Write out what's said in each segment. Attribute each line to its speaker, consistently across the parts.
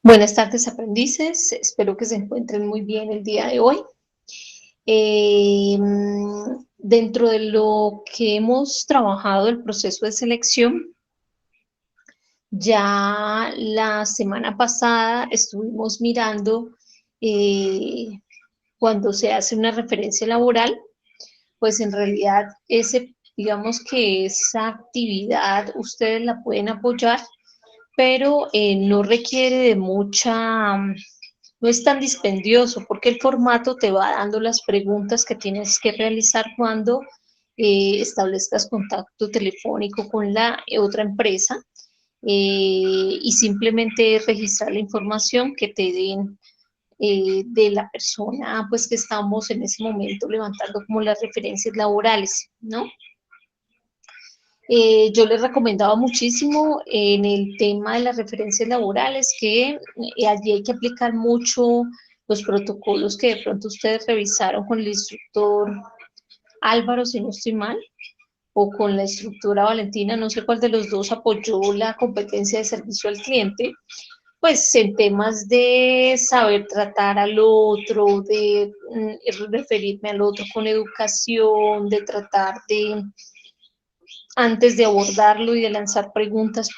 Speaker 1: Buenas tardes, aprendices. Espero que se encuentren muy bien el día de hoy. Dentro de lo que hemos trabajado el proceso de selección, ya la semana pasada estuvimos mirando eh, cuando se hace una referencia laboral, pues en realidad digamos que esa actividad ustedes la pueden apoyar, pero no requiere de no es tan dispendioso porque el formato te va dando las preguntas que tienes que realizar cuando establezcas contacto telefónico con la otra empresa y simplemente registrar la información que te den de la persona pues que estamos en ese momento levantando como las referencias laborales, ¿no? Yo les recomendaba muchísimo en el tema de las referencias laborales que allí hay que aplicar mucho los protocolos que de pronto ustedes revisaron con el instructor Álvaro, si no estoy mal, o con la instructora Valentina, no sé cuál de los dos apoyó la competencia de servicio al cliente, pues en temas de saber tratar al otro, de referirme al otro con educación, de tratar de antes de abordarlo y de lanzar preguntas,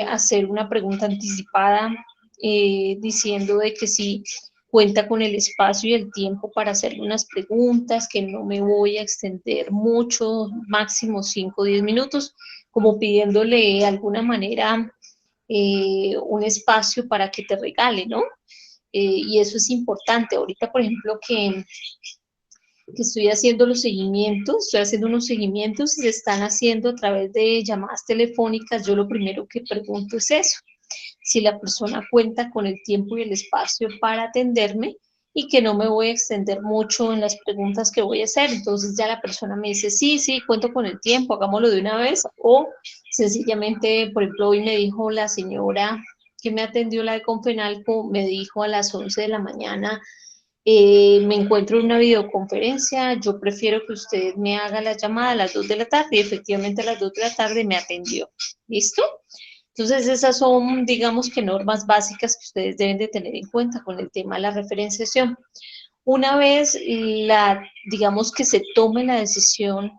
Speaker 1: hacer una pregunta anticipada diciendo de que sí cuenta con el espacio y el tiempo para hacer unas preguntas, que no me voy a extender mucho, máximo 5 o 10 minutos, como pidiéndole de alguna manera un espacio para que te regale, ¿no? Y eso es importante. Ahorita, por ejemplo, que estoy haciendo los seguimientos, estoy haciendo unos seguimientos y se están haciendo a través de llamadas telefónicas. Yo lo primero que pregunto es eso, si la persona cuenta con el tiempo y el espacio para atenderme y que no me voy a extender mucho en las preguntas que voy a hacer. Entonces ya la persona me dice, sí, sí, cuento con el tiempo, hagámoslo de una vez. O sencillamente, por ejemplo, hoy me dijo la señora que me atendió la de Confenalco, me dijo a las 11 de la mañana, me encuentro en una videoconferencia, yo prefiero que usted me haga la llamada a las 2 de la tarde y efectivamente a las 2 de la tarde me atendió. ¿Listo? Entonces esas son, digamos que normas básicas que ustedes deben de tener en cuenta con el tema de la referenciación. Una vez digamos que se tome la decisión,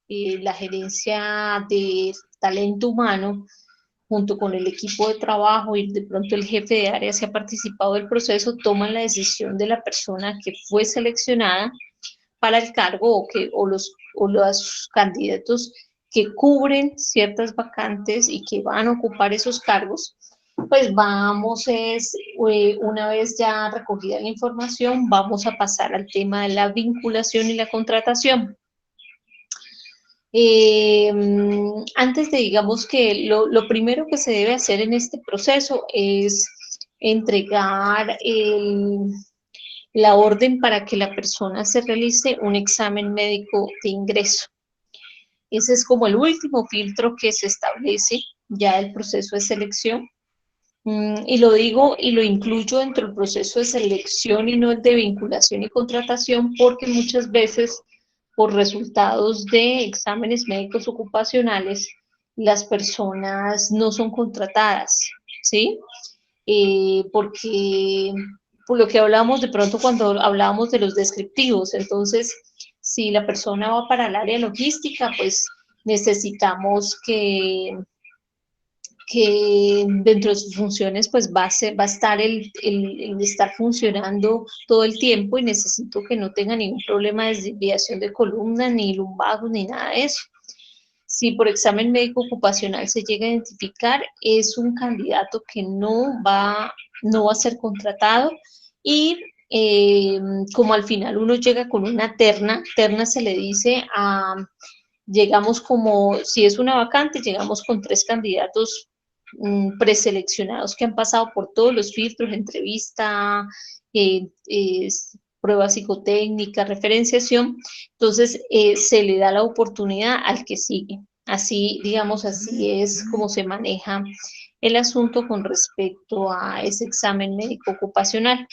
Speaker 1: la gerencia de talento humano junto con el equipo de trabajo y de pronto el jefe de área se ha participado del proceso, toman la decisión de la persona que fue seleccionada para el cargo o los candidatos que cubren ciertas vacantes y que van a ocupar esos cargos, pues una vez ya recogida la información, vamos a pasar al tema de la vinculación y la contratación. Eh, Antes de, digamos que lo primero que se debe hacer en este proceso es entregar la orden para que la persona se realice un examen médico de ingreso. Ese es como el último filtro que se establece ya el proceso de selección. Y lo digo y lo incluyo dentro del proceso de selección y no el de vinculación y contratación, porque muchas veces por resultados de exámenes médicos ocupacionales, las personas no son contratadas, ¿sí? Porque por lo que hablábamos de pronto cuando hablábamos de los descriptivos, entonces, si la persona va para el área logística, pues necesitamos que dentro de sus funciones pues va a estar el estar funcionando todo el tiempo y necesito que no tenga ningún problema de desviación de columna, ni lumbagos, ni nada de eso. Si por examen médico ocupacional se llega a identificar, es un candidato que no va a ser contratado y como al final uno llega con una terna se le dice a, llegamos como, si es una vacante, llegamos con 3 candidatos preseleccionados que han pasado por todos los filtros, entrevista, eh, eh, prueba psicotécnica, referenciación, entonces se le da la oportunidad al que sigue. Así, digamos, así es como se maneja el asunto con respecto a ese examen médico ocupacional.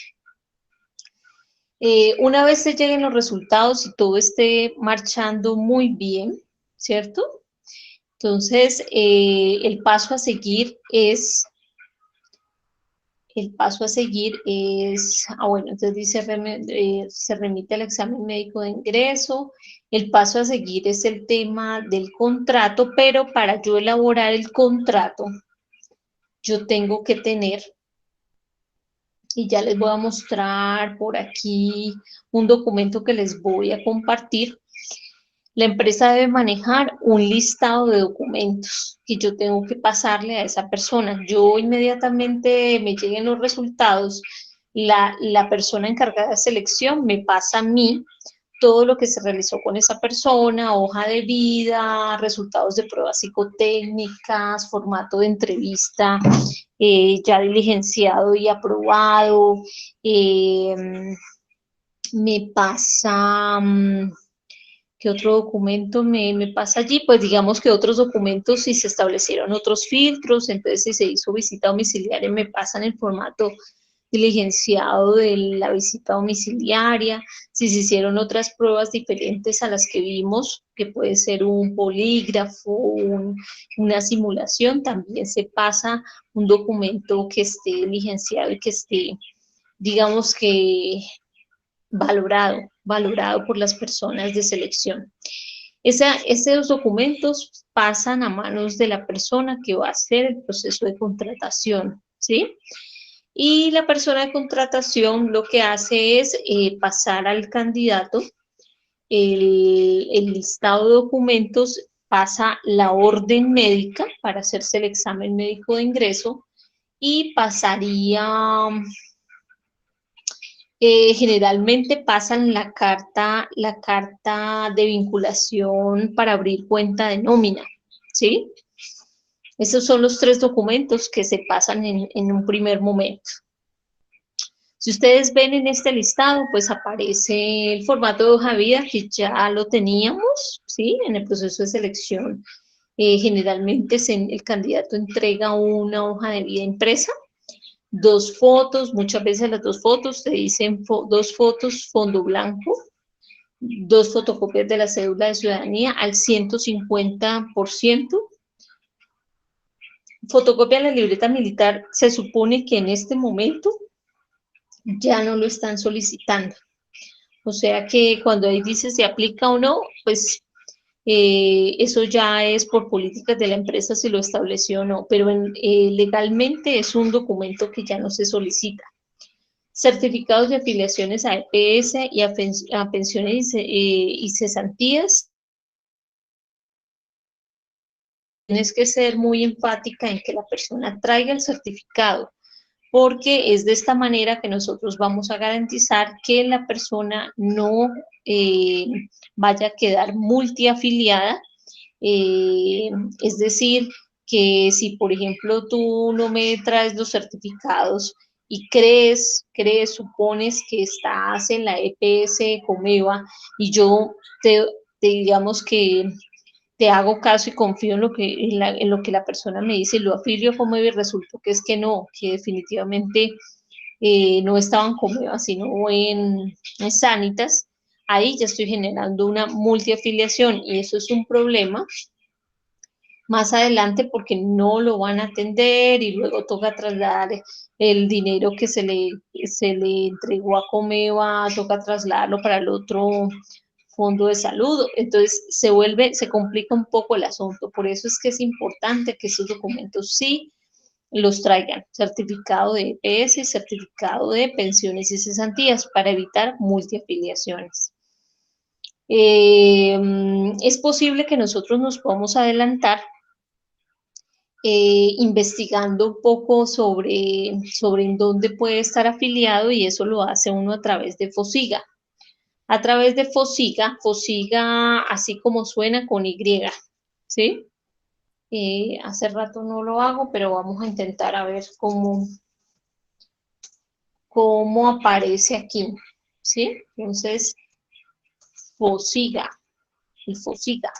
Speaker 1: Una vez se lleguen los resultados y todo esté marchando muy bien, ¿cierto? Entonces, el paso a seguir es el paso a seguir es, bueno, entonces dice, se remite al examen médico de ingreso. El paso a seguir es el tema del contrato, pero para yo elaborar el contrato, yo tengo que tener, y ya les voy a mostrar por aquí un documento que les voy a compartir. La empresa debe manejar un listado de documentos que yo tengo que pasarle a esa persona. Yo inmediatamente me lleguen los resultados, la persona encargada de selección me pasa a mí todo lo que se realizó con esa persona, hoja de vida, resultados de pruebas psicotécnicas, formato de entrevista ya diligenciado y aprobado. Eh, Me pasa... ¿Qué otro documento me pasa allí? Pues digamos que otros documentos, si se establecieron otros filtros, entonces si se hizo visita domiciliaria, me pasan el formato diligenciado de la visita domiciliaria, si se hicieron otras pruebas diferentes a las que vimos, que puede ser un polígrafo, una simulación, también se pasa un documento que esté diligenciado y que esté, digamos que valorado por las personas de selección. Esos documentos pasan a manos de la persona que va a hacer el proceso de contratación, ¿sí? Y la persona de contratación lo que hace es pasar al candidato el listado de documentos, pasa la orden médica para hacerse el examen médico de ingreso y pasaría generalmente pasan la carta de vinculación para abrir cuenta de nómina, ¿sí? Esos son los 3 documentos que se pasan en un primer momento. Si ustedes ven en este listado, pues aparece el formato de hoja de vida que ya lo teníamos, ¿sí? En el proceso de selección. Generalmente el candidato entrega una hoja de vida impresa, 2 fotos, muchas veces las 2 fotos te dicen 2 fotos fondo blanco, 2 fotocopias de la cédula de ciudadanía al 150%, fotocopia de la libreta militar, se supone que en este momento ya no lo están solicitando. O sea que cuando ahí dice si aplica o no, pues eso ya es por políticas de la empresa si lo estableció o no, pero legalmente es un documento que ya no se solicita. Certificados de afiliaciones a EPS y a pensiones y cesantías. Tienes que ser muy empática en que la persona traiga el certificado, porque es de esta manera que nosotros vamos a garantizar que la persona no vaya a quedar multiafiliada, es decir, que si por ejemplo tú no me traes los certificados y supones que estás en la EPS Comeva y yo te digamos que te hago caso y confío en lo que la persona me dice, lo afilio a Comeva y resultó que es que no, que definitivamente no estaban Comeva, sino en Sanitas, ahí ya estoy generando una multiafiliación y eso es un problema más adelante porque no lo van a atender y luego toca trasladar el dinero que se le entregó a Comeva, toca trasladarlo para el otro fondo de salud. Entonces se complica un poco el asunto. Por eso es que es importante que esos documentos sí los traigan. Certificado de EPS, certificado de pensiones y cesantías para evitar multiafiliaciones. Es posible que nosotros nos podamos adelantar investigando un poco sobre en dónde puede estar afiliado y eso lo hace uno a través de FOSIGA. A través de FOSIGA, FOSIGA así como suena con Y, ¿sí? Hace rato no lo hago, pero vamos a intentar a ver cómo aparece aquí, ¿sí? Entonces, FOSIGA, el FOSIGA.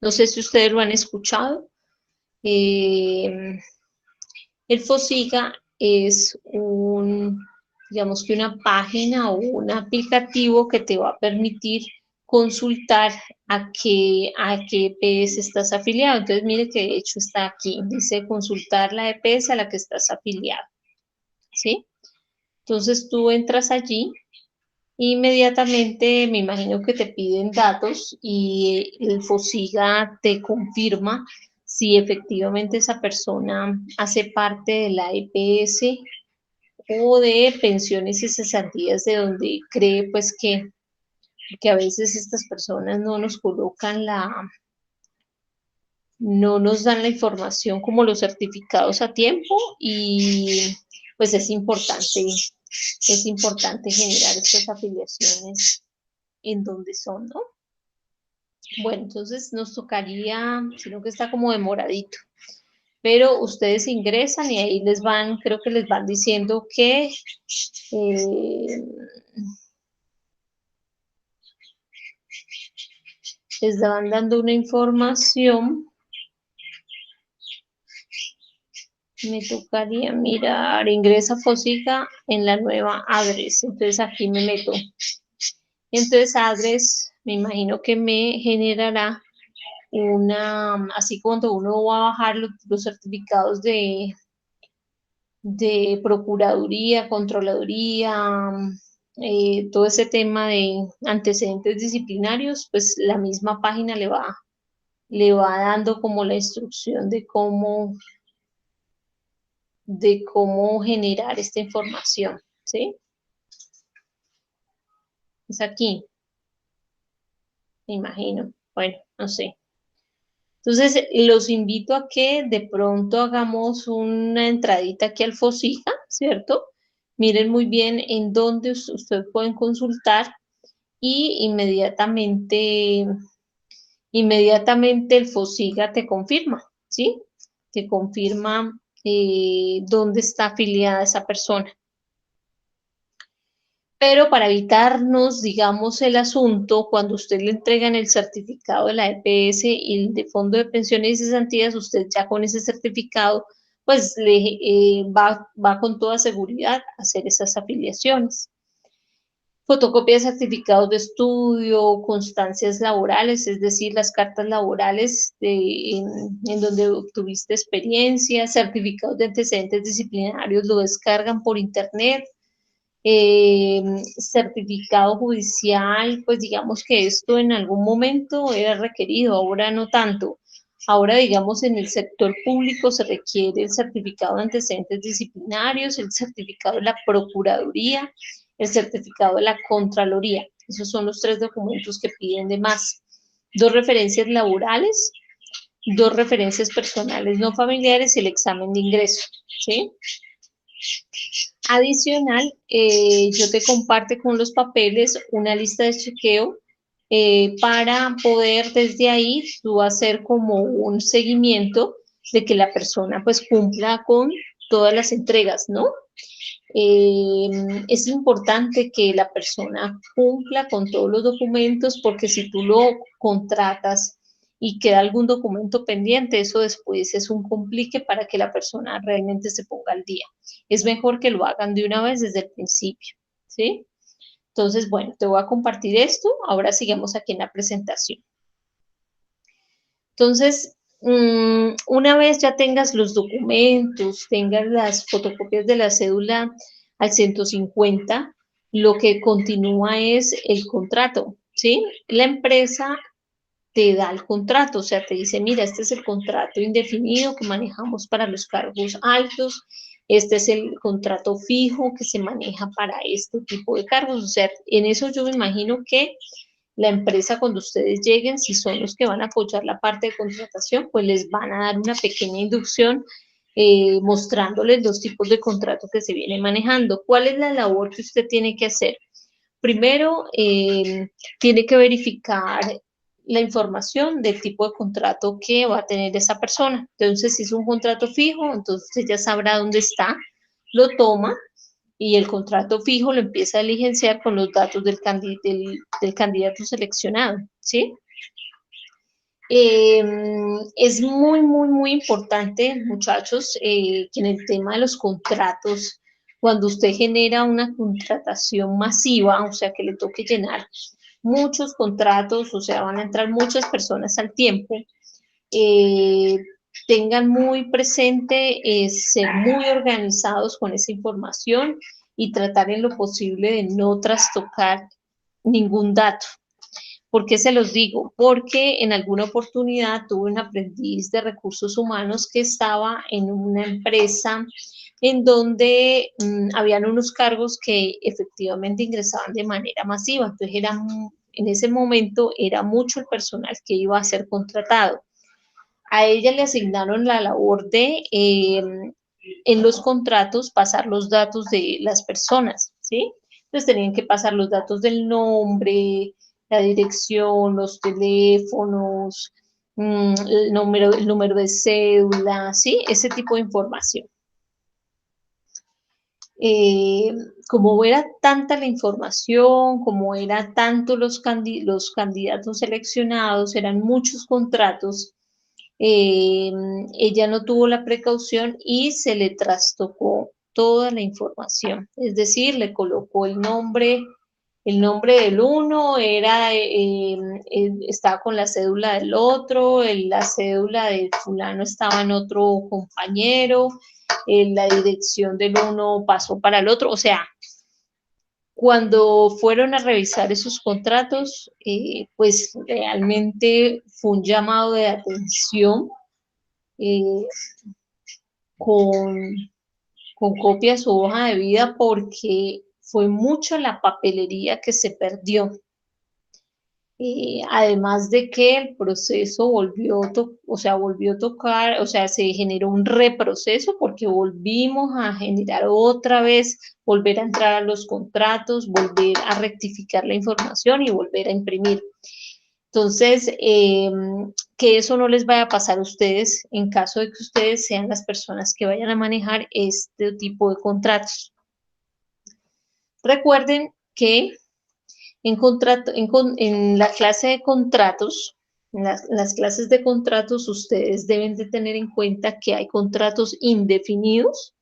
Speaker 1: No sé si ustedes lo han escuchado. El FOSIGA es digamos que una página o un aplicativo que te va a permitir consultar a qué EPS estás afiliado. Entonces, mire que de hecho está aquí, dice consultar la EPS a la que estás afiliado. ¿sí? Entonces tú entras allí, inmediatamente me imagino que te piden datos y el FOSIGA te confirma si efectivamente esa persona hace parte de la EPS o de pensiones y cesantías de donde cree pues que a veces estas personas no nos colocan no nos dan la información como los certificados a tiempo y pues es importante generar estas afiliaciones en donde son, ¿no? Bueno, entonces nos tocaría, sino que está como demoradito, pero ustedes ingresan y ahí les van, creo que les van diciendo que les van dando una información. Me tocaría mirar, ingresa FOSIGA en la nueva address, entonces aquí me meto. Entonces address, me imagino que me generará así cuando uno va a bajar los certificados de Procuraduría, Contraloría, todo ese tema de antecedentes disciplinarios, pues la misma página le va dando como la instrucción de cómo generar esta información, ¿sí? Es aquí, me imagino. Bueno, no sé. Entonces, los invito a que de pronto hagamos una entradita aquí al FOSIGA, ¿cierto? Miren muy bien en dónde ustedes pueden consultar y inmediatamente el FOSIGA te confirma, ¿sí? Te confirma dónde está afiliada esa persona. Pero para evitarnos, digamos, el asunto, cuando usted le entregan el certificado de la EPS y el de Fondo de Pensiones y Cesantías, usted ya con ese certificado, pues va con toda seguridad a hacer esas afiliaciones. Fotocopia de certificados de estudio, constancias laborales, es decir, las cartas laborales en donde obtuviste experiencia, certificados de antecedentes disciplinarios, lo descargan por internet, certificado judicial, pues digamos que esto en algún momento era requerido, ahora no tanto. Ahora, digamos, en el sector público se requiere el certificado de antecedentes disciplinarios, el certificado de la Procuraduría, el certificado de la Contraloría. Esos son los 3 documentos que piden de más. 2 referencias laborales, 2 referencias personales no familiares y el examen de ingreso, ¿sí? Adicional, yo te comparto con los papeles una lista de chequeo para poder desde ahí tú hacer como un seguimiento de que la persona pues cumpla con todas las entregas, ¿no? Es importante que la persona cumpla con todos los documentos porque si tú lo contratas y queda algún documento pendiente, eso después es un complique para que la persona realmente se ponga al día. Es mejor que lo hagan de una vez desde el principio, ¿sí? Entonces, bueno, te voy a compartir esto. Ahora sigamos aquí en la presentación. Entonces, una vez ya tengas los documentos, tengas las fotocopias de la cédula al 150, lo que continúa es el contrato, ¿sí? La empresa te da el contrato, o sea, te dice, mira, este es el contrato indefinido que manejamos para los cargos altos, este es el contrato fijo que se maneja para este tipo de cargos, o sea, en eso yo me imagino que la empresa cuando ustedes lleguen, si son los que van a apoyar la parte de contratación, pues les van a dar una pequeña inducción mostrándoles los tipos de contrato que se viene manejando. ¿Cuál es la labor que usted tiene que hacer? Primero, tiene que verificar la información del tipo de contrato que va a tener esa persona. Entonces, si es un contrato fijo, entonces usted ya sabrá dónde está, lo toma y el contrato fijo lo empieza a diligenciar con los datos del candidato seleccionado, ¿sí? Es muy, muy, muy importante, muchachos, que en el tema de los contratos, cuando usted genera una contratación masiva, o sea, que le toque llenar muchos contratos, o sea, van a entrar muchas personas al tiempo, eh, tengan muy presente ser muy organizados con esa información y tratar en lo posible de no trastocar ningún dato. ¿Por qué se los digo? Porque en alguna oportunidad tuve un aprendiz de recursos humanos que estaba en una empresa en donde habían unos cargos que efectivamente ingresaban de manera masiva. Entonces, en ese momento era mucho el personal que iba a ser contratado. A ella le asignaron la labor de, en los contratos, pasar los datos de las personas, ¿sí? Entonces tenían que pasar los datos del nombre, la dirección, los teléfonos, el número de cédula, ¿sí? Ese tipo de información. Eh, como era tanta la información, como era tanto los candidatos seleccionados, eran muchos contratos, eh, ella no tuvo la precaución y se le trastocó toda la información. Es decir, le colocó el nombre del uno era, estaba con la cédula del otro, la cédula de fulano estaba en otro compañero, la dirección del uno pasó para el otro, o sea, cuando fueron a revisar esos contratos, pues realmente fue un llamado de atención eh, con, con copia de su hoja de vida porque fue mucha la papelería que se perdió. Además de que el proceso volvió a tocar, o sea, se generó un reproceso porque volvimos a generar otra vez, volver a entrar a los contratos, volver a rectificar la información y volver a imprimir. Entonces, que eso no les vaya a pasar a ustedes en caso de que ustedes sean las personas que vayan a manejar este tipo de contratos. Recuerden que en la clase de contratos, las clases de contratos, ustedes deben de tener en cuenta que hay contratos indefinidos,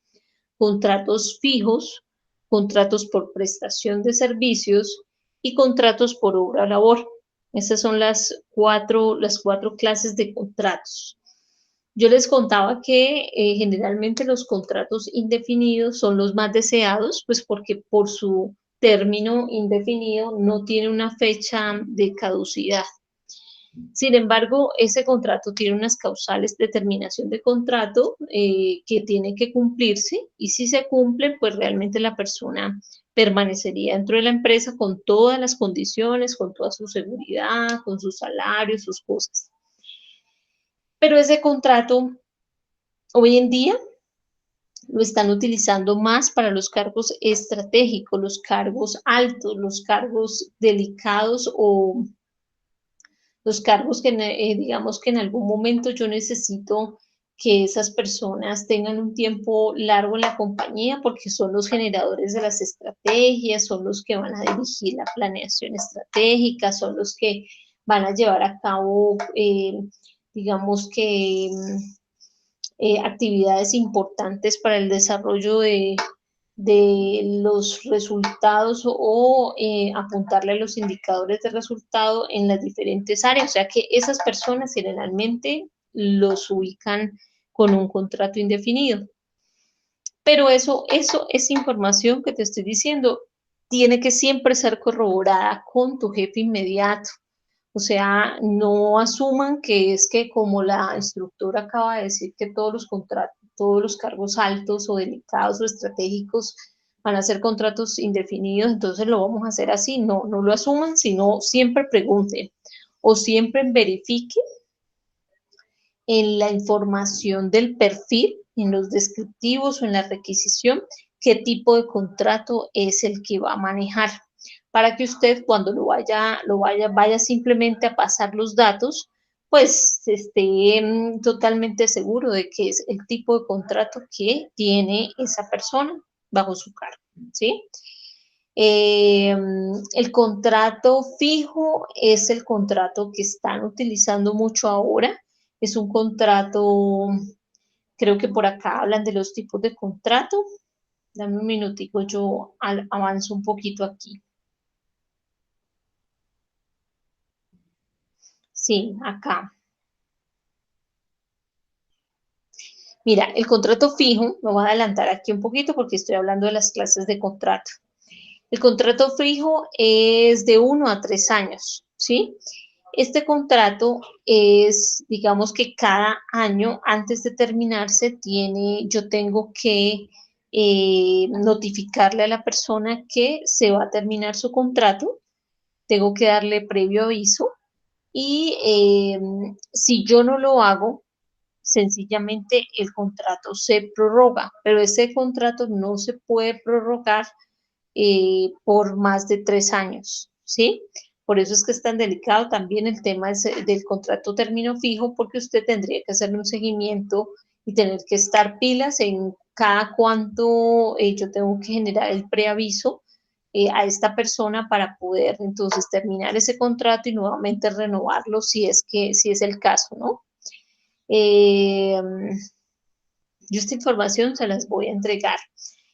Speaker 1: contratos fijos, contratos por prestación de servicios y contratos por obra o labor. Esas son las cuatro clases de contratos. Yo les contaba que generalmente los contratos indefinidos son los más deseados, pues porque por su término indefinido no tiene una fecha de caducidad. Sin embargo, ese contrato tiene unas causales de terminación de contrato que tienen que cumplirse y si se cumplen, pues realmente la persona permanecería dentro de la empresa con todas las condiciones, con toda su seguridad, con su salario, sus cosas. Pero ese contrato hoy en día lo están utilizando más para los cargos estratégicos, los cargos altos, los cargos delicados o los cargos que digamos que en algún momento yo necesito que esas personas tengan un tiempo largo en la compañía porque son los generadores de las estrategias, son los que van a dirigir la planeación estratégica, son los que van a llevar a cabo, digamos que actividades importantes para el desarrollo de los resultados o apuntarle a los indicadores de resultado en las diferentes áreas. O sea que esas personas generalmente los ubican con un contrato indefinido. Pero esa información que te estoy diciendo tiene que siempre ser corroborada con tu jefe inmediato. O sea, no asuman que es que como la instructora acaba de decir que todos los contratos, todos los cargos altos o delicados o estratégicos van a ser contratos indefinidos, entonces lo vamos a hacer así. No, no lo asuman, sino siempre pregunten o siempre verifiquen en la información del perfil, en los descriptivos o en la requisición, qué tipo de contrato es el que va a manejar, para que usted cuando vaya simplemente a pasar los datos, pues esté totalmente seguro de que es el tipo de contrato que tiene esa persona bajo su cargo, ¿sí? El contrato fijo es el contrato que están utilizando mucho ahora. Es un contrato, creo que por acá hablan de los tipos de contrato. Dame un minutico, yo avanzo un poquito aquí. Sí, acá. Mira, el contrato fijo, me voy a adelantar aquí un poquito porque estoy hablando de las clases de contrato. El contrato fijo es de 1 a 3 años, ¿sí? Este contrato es, digamos que cada año antes de terminarse yo tengo que notificarle a la persona que se va a terminar su contrato, tengo que darle previo aviso y si yo no lo hago, sencillamente el contrato se prorroga, pero ese contrato no se puede prorrogar por más de 3 años, ¿sí? Por eso es que es tan delicado también el tema del contrato término fijo, porque usted tendría que hacerle un seguimiento y tener que estar pilas en cada cuánto yo tengo que generar el preaviso a esta persona para poder entonces terminar ese contrato y nuevamente renovarlo si es el caso, ¿no? Eh, yo esta información se las voy a entregar.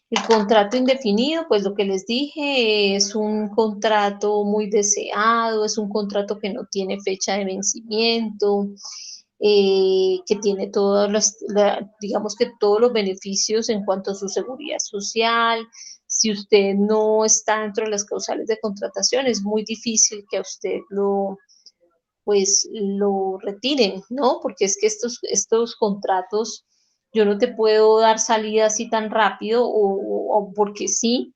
Speaker 1: El contrato indefinido, pues lo que les dije, es un contrato muy deseado, es un contrato que no tiene fecha de vencimiento, que tiene digamos que todos los beneficios en cuanto a su seguridad social. Si usted no está dentro de las causales de contratación, es muy difícil que a usted pues lo retiren, ¿no? Porque es que estos contratos yo no te puedo dar salida así tan rápido o porque sí,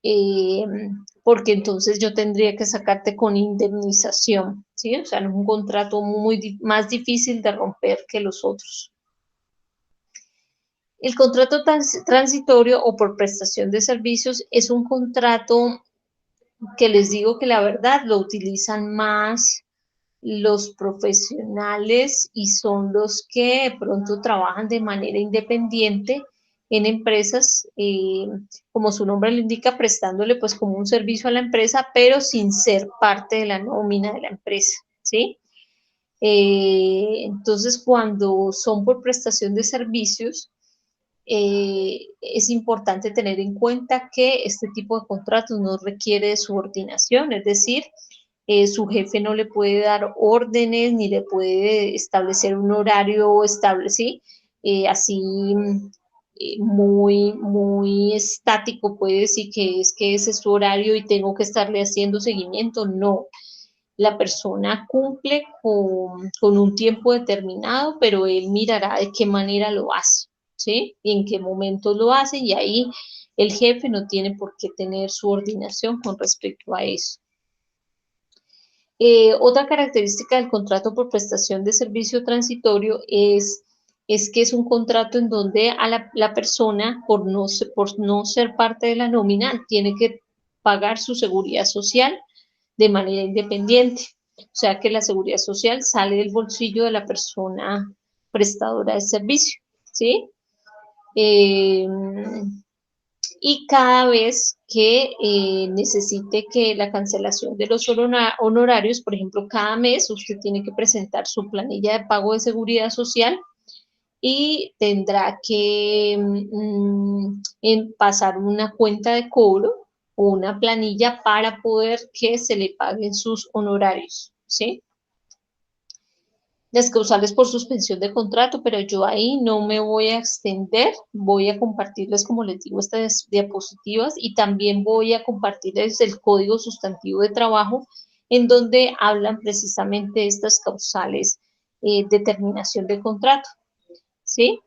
Speaker 1: eh, porque entonces yo tendría que sacarte con indemnización, ¿sí? O sea, no es un contrato más difícil de romper que los otros. El contrato transitorio o por prestación de servicios es un contrato que les digo que la verdad lo utilizan más los profesionales y son los que de pronto trabajan de manera independiente en empresas, como su nombre lo indica, prestándole pues como un servicio a la empresa, pero sin ser parte de la nómina de la empresa, ¿sí? Entonces, cuando son por prestación de servicios, es importante tener en cuenta que este tipo de contratos no requiere de subordinación, es decir, su jefe no le puede dar órdenes ni le puede establecer un horario estable, ¿sí? Así muy estático, puede decir que ese es su horario y tengo que estarle haciendo seguimiento, no. La persona cumple con un tiempo determinado, pero él mirará de qué manera lo hace, ¿sí? Y en qué momento lo hace, y ahí el jefe no tiene por qué tener subordinación con respecto a eso. Otra característica del contrato por prestación de servicio transitorio es que es un contrato en donde a la persona, por no ser parte de la nómina, tiene que pagar su seguridad social de manera independiente. O sea que la seguridad social sale del bolsillo de la persona prestadora de servicio, ¿sí? Eh, y cada vez que necesite que la cancelación de los honorarios, por ejemplo, cada mes usted tiene que presentar su planilla de pago de seguridad social y tendrá que pasar una cuenta de cobro o una planilla para poder que se le paguen sus honorarios, ¿sí? Las causales por suspensión de contrato, pero yo ahí no me voy a extender, voy a compartirles, como les digo, estas diapositivas y también voy a compartirles el código sustantivo de trabajo en donde hablan precisamente de estas causales de terminación de contrato, ¿sí?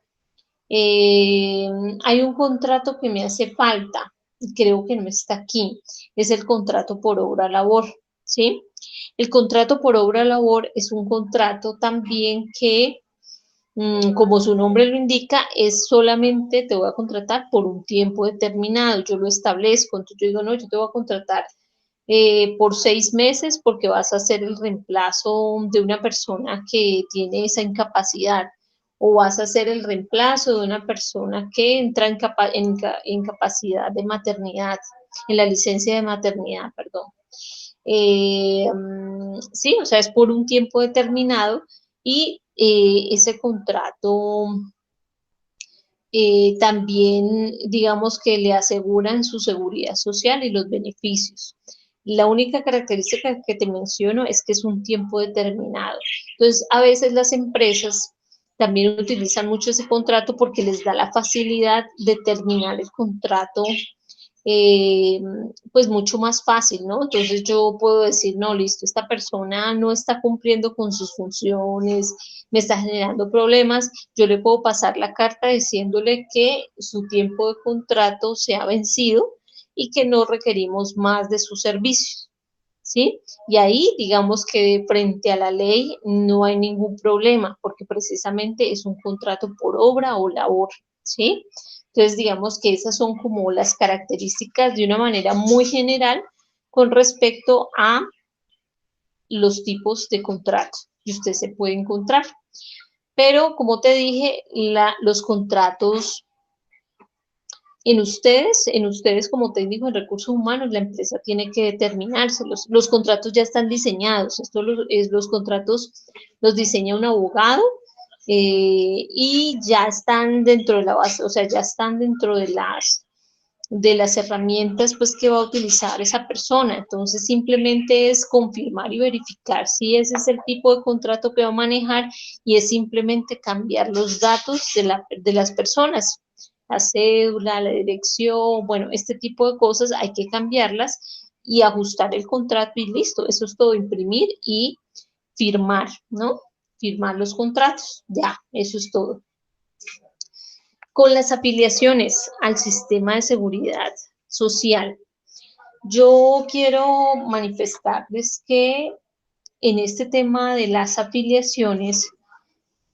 Speaker 1: Eh, Hay un contrato que me hace falta y creo que no está aquí, es el contrato por obra labor, ¿sí? El contrato por obra labor es un contrato también que, como su nombre lo indica, es solamente te voy a contratar por un tiempo determinado, yo lo establezco, entonces yo digo, no, yo te voy a contratar por 6 meses porque vas a hacer el reemplazo de una persona que tiene esa incapacidad o vas a hacer el reemplazo de una persona que entra en incapacidad de maternidad, en la licencia de maternidad, perdón. Sí, o sea, es por un tiempo determinado y ese contrato también, digamos que le aseguran su seguridad social y los beneficios. La única característica que te menciono es que es un tiempo determinado. Entonces, a veces las empresas también utilizan mucho ese contrato porque les da la facilidad de terminar el contrato eh, pues mucho más fácil, ¿no? Entonces yo puedo decir, no, listo, esta persona no está cumpliendo con sus funciones, me está generando problemas, yo le puedo pasar la carta diciéndole que su tiempo de contrato se ha vencido y que no requerimos más de sus servicios, ¿sí? Y ahí, digamos que frente a la ley no hay ningún problema, porque precisamente es un contrato por obra o labor, ¿sí? Entonces, digamos que esas son como las características de una manera muy general con respecto a los tipos de contratos que usted se puede encontrar. Pero, como te dije, los contratos en ustedes como técnico en recursos humanos, la empresa tiene que determinarse. Los contratos ya están diseñados. Los contratos los diseña un abogado y ya están dentro de la base, o sea, ya están dentro de las herramientas pues que va a utilizar esa persona. Entonces simplemente es confirmar y verificar si ese es el tipo de contrato que va a manejar y es simplemente cambiar los datos de las personas, la cédula, la dirección, bueno, este tipo de cosas hay que cambiarlas y ajustar el contrato y listo, eso es todo, imprimir y firmar, ¿no? Firmar los contratos, ya, eso es todo. Con las afiliaciones al sistema de seguridad social, yo quiero manifestarles que en este tema de las afiliaciones,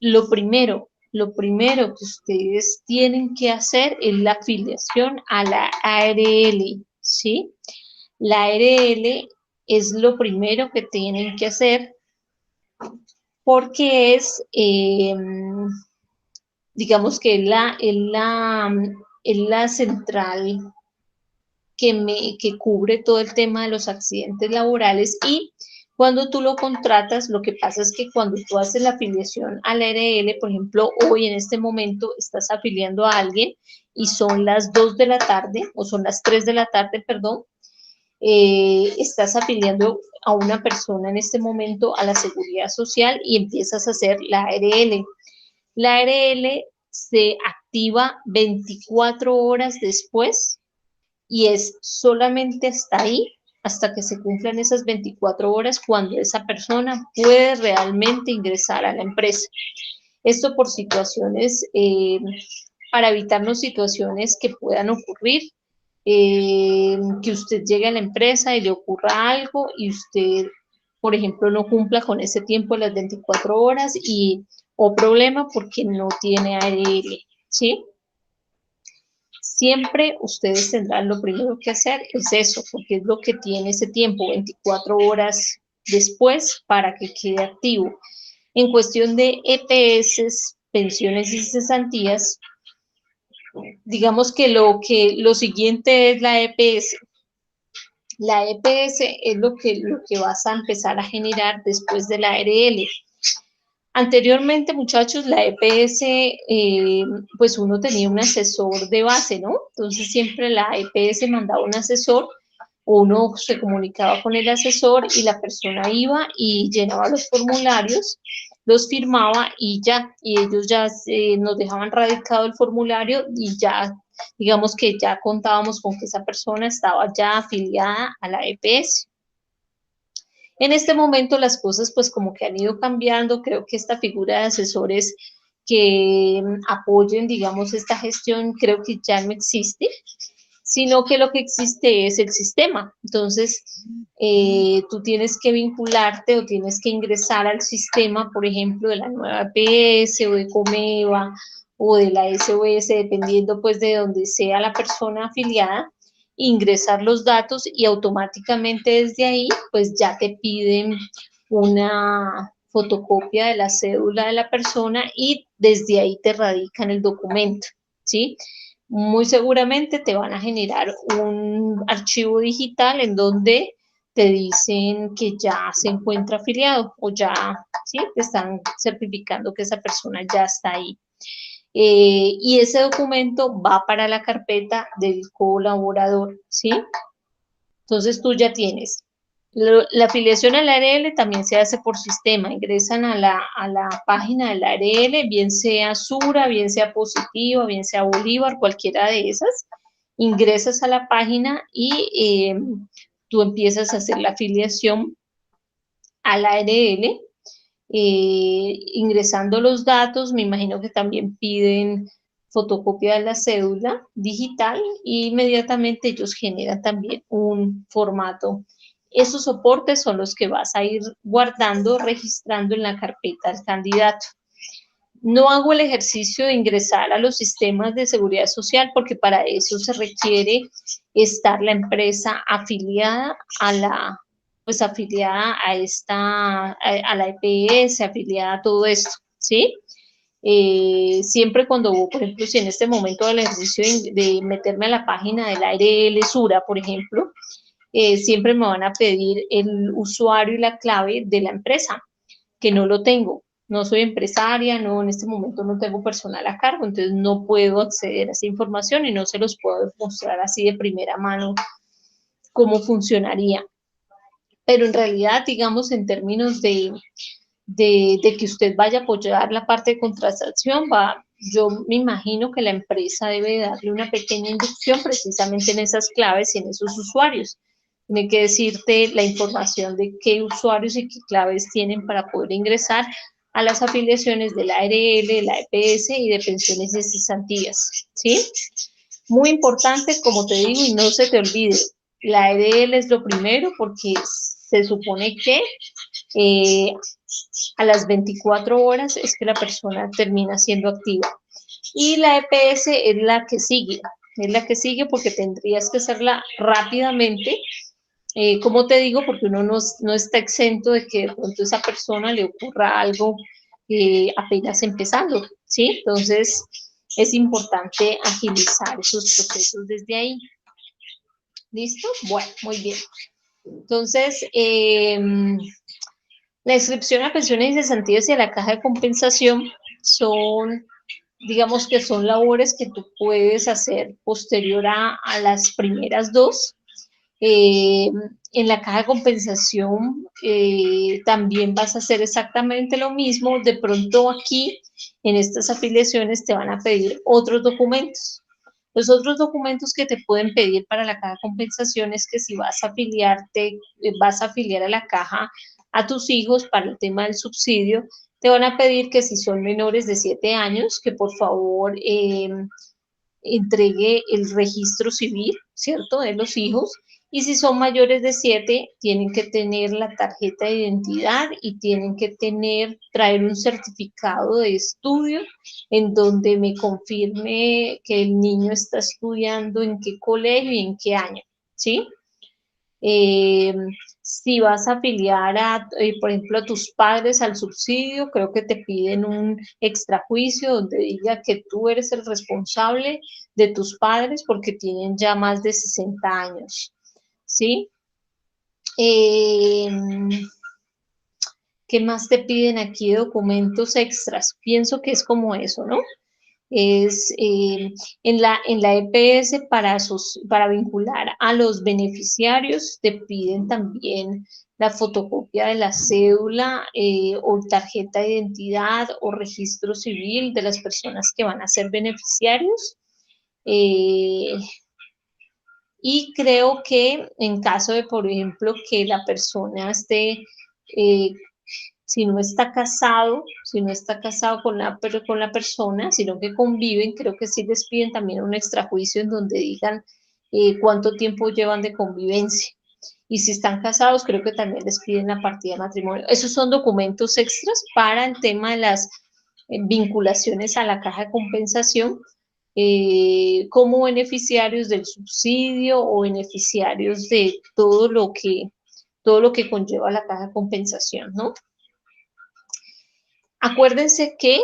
Speaker 1: lo primero que ustedes tienen que hacer es la afiliación a la ARL, ¿sí? La ARL es lo primero que tienen que hacer porque digamos que es la central que cubre todo el tema de los accidentes laborales y cuando tú lo contratas, lo que pasa es que cuando tú haces la afiliación a la ARL, por ejemplo, hoy en este momento estás afiliando a alguien y son las 2 de la tarde o son las 3 de la tarde, perdón, estás afiliando a una persona en este momento a la seguridad social y empiezas a hacer la ARL. La ARL se activa 24 horas después y es solamente hasta ahí, hasta que se cumplan esas 24 horas, cuando esa persona puede realmente ingresar a la empresa. Esto por situaciones, para evitarnos situaciones que puedan ocurrir, que usted llegue a la empresa y le ocurra algo y usted, por ejemplo, no cumpla con ese tiempo de las 24 horas o problema porque no tiene ARL, ¿sí? Siempre ustedes tendrán lo primero que hacer es eso, porque es lo que tiene ese tiempo, 24 horas después para que quede activo. En cuestión de EPS, pensiones y cesantías, digamos que lo siguiente es la EPS. La EPS es lo que vas a empezar a generar después de la ARL. Anteriormente, muchachos, la EPS, pues uno tenía un asesor de base, ¿no? Entonces siempre la EPS mandaba un asesor, uno se comunicaba con el asesor y la persona iba y llenaba los formularios, los firmaba y ya, y ellos ya nos dejaban radicado el formulario y ya, digamos que ya contábamos con que esa persona estaba ya afiliada a la EPS. En este momento las cosas pues como que han ido cambiando, creo que esta figura de asesores que apoyen, digamos, esta gestión, creo que ya no existe, sino que lo que existe es el sistema. Entonces, tú tienes que vincularte o tienes que ingresar al sistema, por ejemplo, de la nueva EPS o de Comeva o de la SOS, dependiendo pues de donde sea la persona afiliada, ingresar los datos y automáticamente desde ahí pues ya te piden una fotocopia de la cédula de la persona y desde ahí te radican el documento, ¿sí? Muy seguramente te van a generar un archivo digital en donde te dicen que ya se encuentra afiliado o ya, ¿sí? Te están certificando que esa persona ya está ahí. Y ese documento va para la carpeta del colaborador, ¿sí? Entonces tú ya tienes La afiliación al ARL también se hace por sistema. Ingresan a la página del ARL, bien sea Sura, bien sea Positiva, bien sea Bolívar, cualquiera de esas. Ingresas a la página y tú empiezas a hacer la afiliación al ARL, ingresando los datos. Me imagino que también piden fotocopia de la cédula digital y inmediatamente ellos generan también un formato. Esos soportes son los que vas a ir guardando, registrando en la carpeta del candidato. No hago el ejercicio de ingresar a los sistemas de seguridad social porque para eso se requiere estar la empresa afiliada a la, pues afiliada a a la EPS, afiliada a todo esto, ¿sí? Siempre cuando, por ejemplo, si en este momento del ejercicio de meterme a la página del ARL Sura, por ejemplo, siempre me van a pedir el usuario y la clave de la empresa, que no lo tengo. No soy empresaria, no, en este momento no tengo personal a cargo, entonces no puedo acceder a esa información y no se los puedo mostrar así de primera mano cómo funcionaría. Pero en realidad, digamos, en términos de que usted vaya a apoyar la parte de contratación, yo me imagino que la empresa debe darle una pequeña inducción precisamente en esas claves y en esos usuarios. Tiene que decirte la información de qué usuarios y qué claves tienen para poder ingresar a las afiliaciones de la ARL, de la EPS y de pensiones de cesantías, ¿sí? Muy importante, como te digo, y no se te olvide, la ARL es lo primero porque se supone que a las 24 horas es que la persona termina siendo activa. Y la EPS es la que sigue porque tendrías que hacerla rápidamente. Como te digo, porque uno no está exento de que de pronto a esa persona le ocurra algo apenas empezando, ¿sí? Entonces, es importante agilizar esos procesos desde ahí. ¿Listo? Bueno, muy bien. Entonces, la inscripción a pensiones y cesantías y a la caja de compensación son, digamos que son labores que tú puedes hacer posterior a las primeras dos. En la caja de compensación también vas a hacer exactamente lo mismo. De pronto aquí, en estas afiliaciones, te van a pedir otros documentos. Los otros documentos que te pueden pedir para la caja de compensación es que si vas a afiliarte, vas a afiliar a la caja a tus hijos para el tema del subsidio, te van a pedir que si son menores de 7 años, que por favor entregue el registro civil, ¿cierto?, de los hijos. Y si son mayores de 7, tienen que tener la tarjeta de identidad y tienen que traer un certificado de estudio en donde me confirme que el niño está estudiando en qué colegio y en qué año, ¿sí? Eh, si vas a afiliar por ejemplo, a tus padres al subsidio, creo que te piden un extrajuicio donde diga que tú eres el responsable de tus padres porque tienen ya más de 60 años, ¿sí? Eh, ¿Qué más te piden aquí? Documentos extras. Pienso que es como eso, ¿no? Es en la EPS para vincular a los beneficiarios, te piden también la fotocopia de la cédula o tarjeta de identidad o registro civil de las personas que van a ser beneficiarios. Y creo que en caso de, por ejemplo, que la persona esté si no está casado, si no está casado con la persona, sino que conviven, creo que sí les piden también un extrajuicio en donde digan cuánto tiempo llevan de convivencia. Y si están casados, creo que también les piden la partida de matrimonio. Esos son documentos extras para el tema de las vinculaciones a la caja de compensación como beneficiarios del subsidio o beneficiarios de todo lo que conlleva la caja de compensación, ¿no? Acuérdense que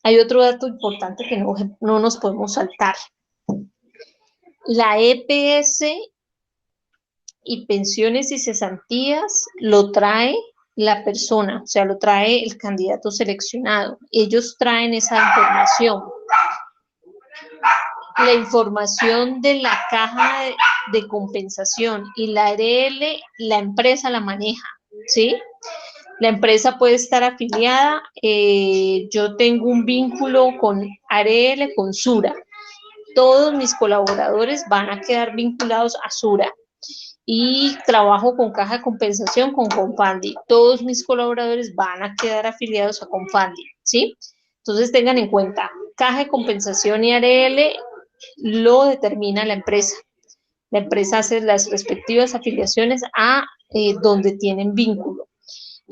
Speaker 1: hay otro dato importante que no nos podemos saltar. La EPS y pensiones y cesantías lo trae la persona, o sea, lo trae el candidato seleccionado. Ellos traen esa información. La información de la caja de compensación y la ARL la empresa la maneja, ¿sí? La empresa puede estar afiliada, yo tengo un vínculo con ARL, con Sura. Todos mis colaboradores van a quedar vinculados a Sura y trabajo con Caja de Compensación con Confandi. Todos mis colaboradores van a quedar afiliados a Confandi, ¿sí? Entonces tengan en cuenta, Caja de Compensación y ARL lo determina la empresa. La empresa hace las respectivas afiliaciones a donde tienen vínculo.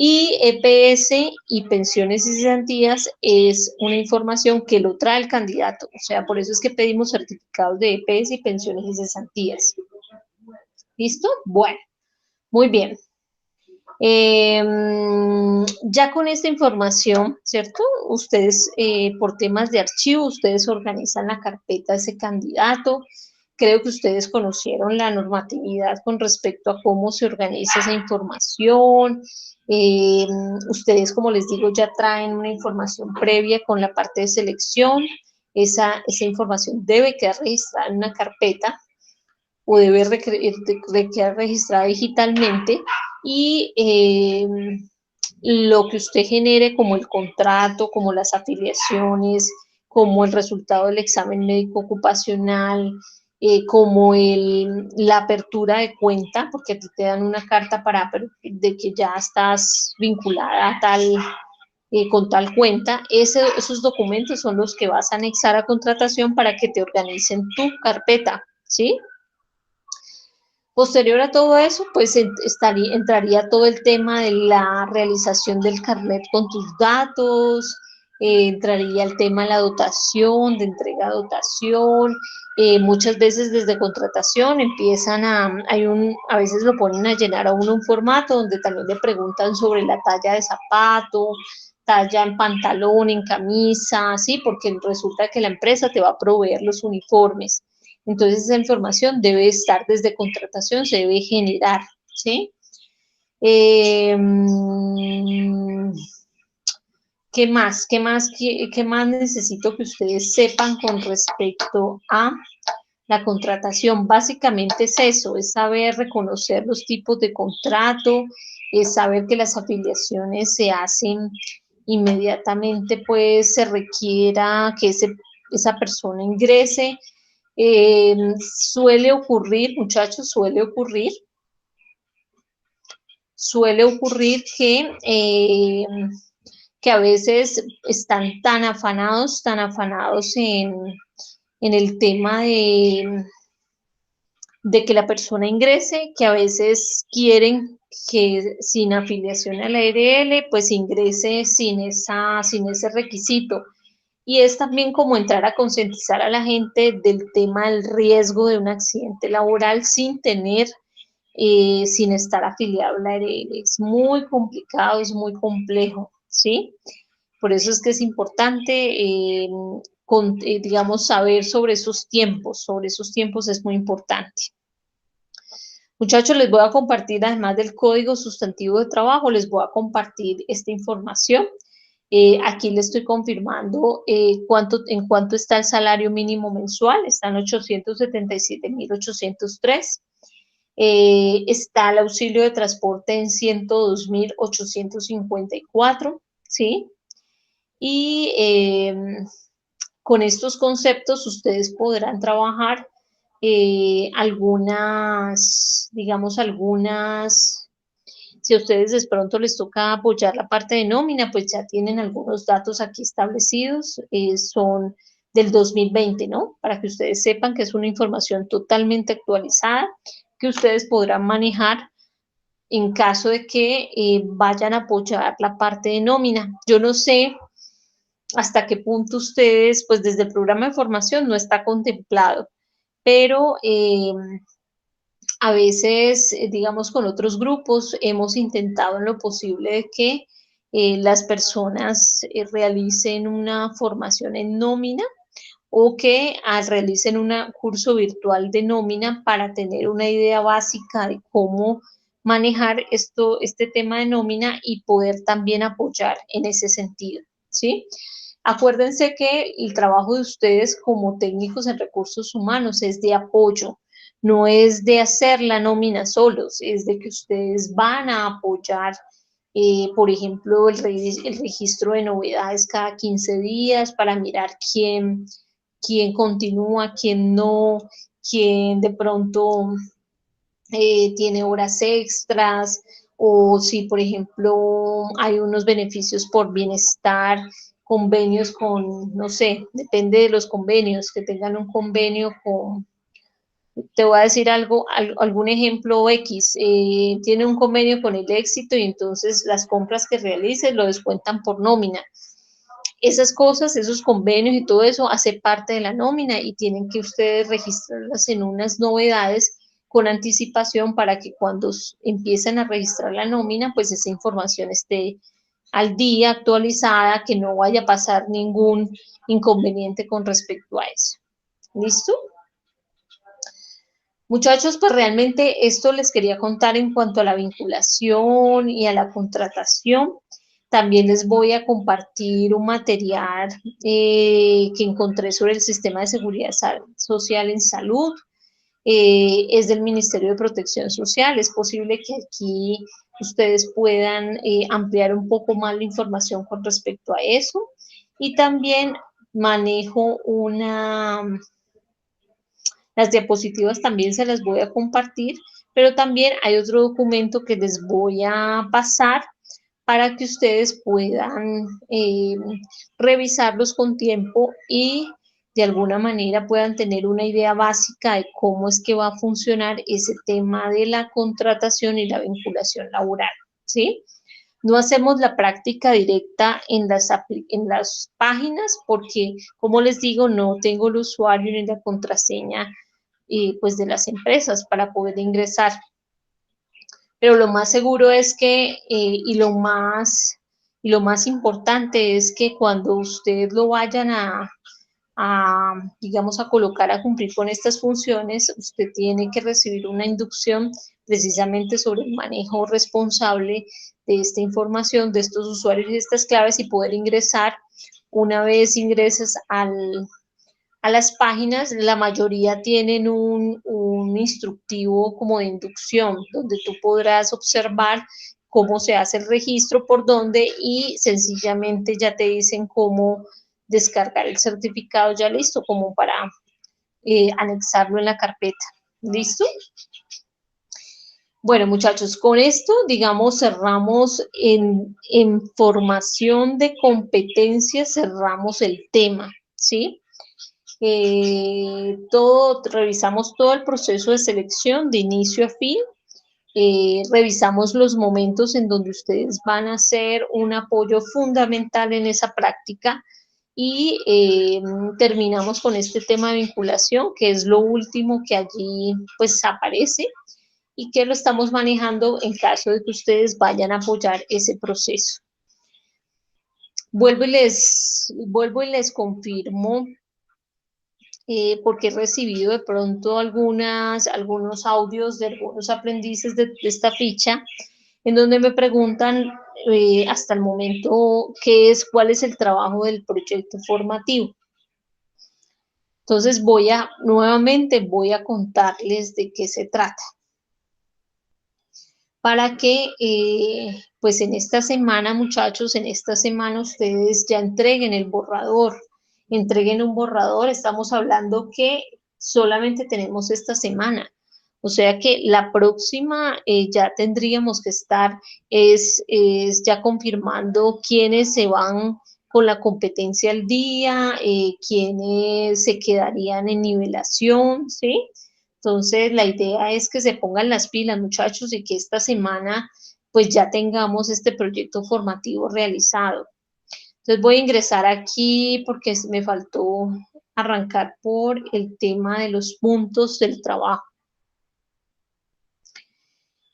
Speaker 1: Y EPS y pensiones y cesantías es una información que lo trae el candidato. O sea, por eso es que pedimos certificados de EPS y pensiones y cesantías. ¿Listo? Bueno, muy bien. Ya con esta información, ¿cierto? Ustedes, por temas de archivo, ustedes organizan la carpeta de ese candidato. Creo que ustedes conocieron la normatividad con respecto a cómo se organiza esa información. Ustedes, como les digo, ya traen una información previa con la parte de selección. Esa información debe quedar registrada en una carpeta o debe quedar registrada digitalmente y lo que usted genere como el contrato, como las afiliaciones, como el resultado del examen médico ocupacional, como la apertura de cuenta, porque a ti te dan una carta de que ya estás vinculada a tal, con tal cuenta, esos documentos son los que vas a anexar a contratación para que te organicen tu carpeta, ¿sí? Posterior a todo eso, pues entraría todo el tema de la realización del carnet con tus datos, entraría el tema de la dotación, de entrega de dotación, muchas veces desde contratación a veces lo ponen a llenar a uno un formato donde también le preguntan sobre la talla de zapato, talla en pantalón, en camisa, ¿sí? Porque resulta que la empresa te va a proveer los uniformes. Entonces esa información debe estar desde contratación, se debe generar, ¿sí? Eh, ¿Qué más? ¿Qué más necesito que ustedes sepan con respecto a la contratación? Básicamente es eso, es saber reconocer los tipos de contrato, es saber que las afiliaciones se hacen inmediatamente, pues se requiera que esa persona ingrese. Suele ocurrir, muchachos, suele ocurrir que a veces están tan afanados en el tema de que la persona ingrese, que a veces quieren que sin afiliación a la EDL, pues ingrese sin ese requisito. Y es también como entrar a concientizar a la gente del tema del riesgo de un accidente laboral sin estar afiliado a la EDL. Es muy complicado, es muy complejo, ¿sí? Por eso es que es importante, digamos, saber sobre esos tiempos es muy importante. Muchachos, les voy a compartir, además del código sustantivo de trabajo, les voy a compartir esta información. Aquí le estoy confirmando en cuánto está el salario mínimo mensual, está en 877.803. Está el auxilio de transporte en 102.854, ¿sí? Y con estos conceptos ustedes podrán trabajar si a ustedes de pronto les toca apoyar la parte de nómina, pues ya tienen algunos datos aquí establecidos, son del 2020, ¿no? Para que ustedes sepan que es una información totalmente actualizada que ustedes podrán manejar en caso de que vayan a apoyar la parte de nómina. Yo no sé hasta qué punto ustedes, pues desde el programa de formación no está contemplado, pero a veces, digamos, con otros grupos hemos intentado en lo posible de que las personas realicen una formación en nómina o que realicen un curso virtual de nómina para tener una idea básica de cómo manejar este tema de nómina y poder también apoyar en ese sentido, ¿sí? Acuérdense que el trabajo de ustedes como técnicos en recursos humanos es de apoyo, no es de hacer la nómina solos, es de que ustedes van a apoyar, por ejemplo, el registro de novedades cada 15 días para mirar quién continúa, quién no, quién de pronto tiene horas extras, o si, por ejemplo, hay unos beneficios por bienestar, convenios con, no sé, depende de los convenios, que tengan un convenio con, te voy a decir algún ejemplo X, tiene un convenio con el Éxito y entonces las compras que realice lo descuentan por nómina. Esas cosas, esos convenios y todo eso hace parte de la nómina y tienen que ustedes registrarlas en unas novedades con anticipación para que cuando empiecen a registrar la nómina, pues esa información esté al día, actualizada, que no vaya a pasar ningún inconveniente con respecto a eso. ¿Listo? Muchachos, pues realmente esto les quería contar en cuanto a la vinculación y a la contratación. También les voy a compartir un material que encontré sobre el sistema de seguridad social en salud. Es del Ministerio de Protección Social. Es posible que aquí ustedes puedan ampliar un poco más la información con respecto a eso. Y también manejo las diapositivas también se las voy a compartir, pero también hay otro documento que les voy a pasar para que ustedes puedan revisarlos con tiempo y de alguna manera puedan tener una idea básica de cómo es que va a funcionar ese tema de la contratación y la vinculación laboral, ¿sí? No hacemos la práctica directa en las páginas porque, como les digo, no tengo el usuario ni la contraseña pues de las empresas para poder ingresar. Pero lo más seguro es que, y lo más importante es que cuando ustedes lo vayan digamos, a colocar a cumplir con estas funciones, usted tiene que recibir una inducción precisamente sobre el manejo responsable de esta información, de estos usuarios y de estas claves y poder ingresar. Una vez ingreses a las páginas, la mayoría tienen un instructivo como de inducción, donde tú podrás observar cómo se hace el registro, por dónde, y sencillamente ya te dicen cómo descargar el certificado ya listo, como para anexarlo en la carpeta. ¿Listo? Bueno, muchachos, con esto, digamos, cerramos en formación de competencias, cerramos el tema, ¿sí? Revisamos todo el proceso de selección de inicio a fin, revisamos los momentos en donde ustedes van a hacer un apoyo fundamental en esa práctica y terminamos con este tema de vinculación, que es lo último que allí pues aparece y que lo estamos manejando en caso de que ustedes vayan a apoyar ese proceso. Vuelvo y les confirmo porque he recibido de pronto algunos audios de algunos aprendices de esta ficha, en donde me preguntan hasta el momento cuál es el trabajo del proyecto formativo. Entonces nuevamente voy a contarles de qué se trata. Para que, pues en esta semana, muchachos, en esta semana ustedes ya entreguen el borrador, entreguen un borrador. Estamos hablando que solamente tenemos esta semana. O sea que la próxima ya tendríamos que estar es ya confirmando quiénes se van con la competencia al día, quiénes se quedarían en nivelación, ¿sí? Entonces, la idea es que se pongan las pilas, muchachos, y que esta semana pues ya tengamos este proyecto formativo realizado. Entonces voy a ingresar aquí porque me faltó arrancar por el tema de los puntos del trabajo.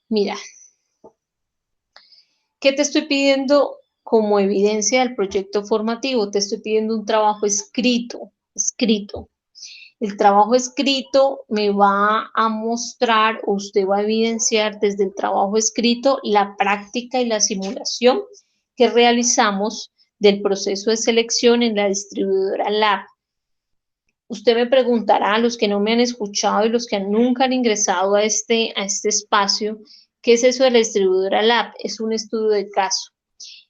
Speaker 1: Mira, ¿qué te estoy pidiendo como evidencia del proyecto formativo? Te estoy pidiendo un trabajo escrito. El trabajo escrito me va a mostrar, o usted va a evidenciar desde el trabajo escrito la práctica y la simulación que realizamos del proceso de selección en la distribuidora LAB. Usted me preguntará, a los que no me han escuchado y los que nunca han ingresado a este espacio, ¿qué es eso de la distribuidora Lab? Es un estudio de caso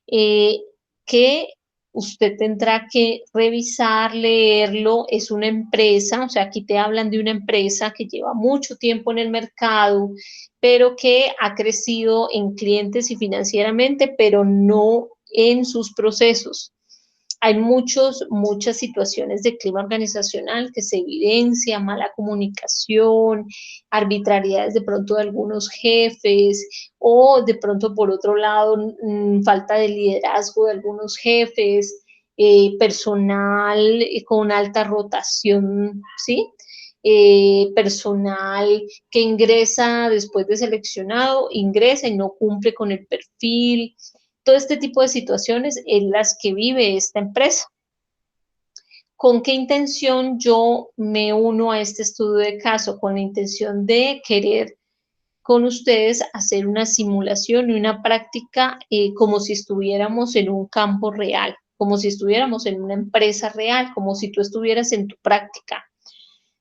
Speaker 1: eh, que usted tendrá que revisar, leerlo. Es una empresa, o sea, aquí te hablan de una empresa que lleva mucho tiempo en el mercado, pero que ha crecido en clientes y financieramente, pero no en sus procesos. Hay muchas situaciones de clima organizacional que se evidencia, mala comunicación, arbitrariedades de pronto de algunos jefes o de pronto por otro lado falta de liderazgo de algunos jefes, personal con alta rotación, ¿sí? Personal que ingresa después de seleccionado, ingresa y no cumple con el perfil, todo este tipo de situaciones en las que vive esta empresa. ¿Con qué intención yo me uno a este estudio de caso? Con la intención de querer con ustedes hacer una simulación y una práctica como si estuviéramos en un campo real, como si estuviéramos en una empresa real, como si tú estuvieras en tu práctica.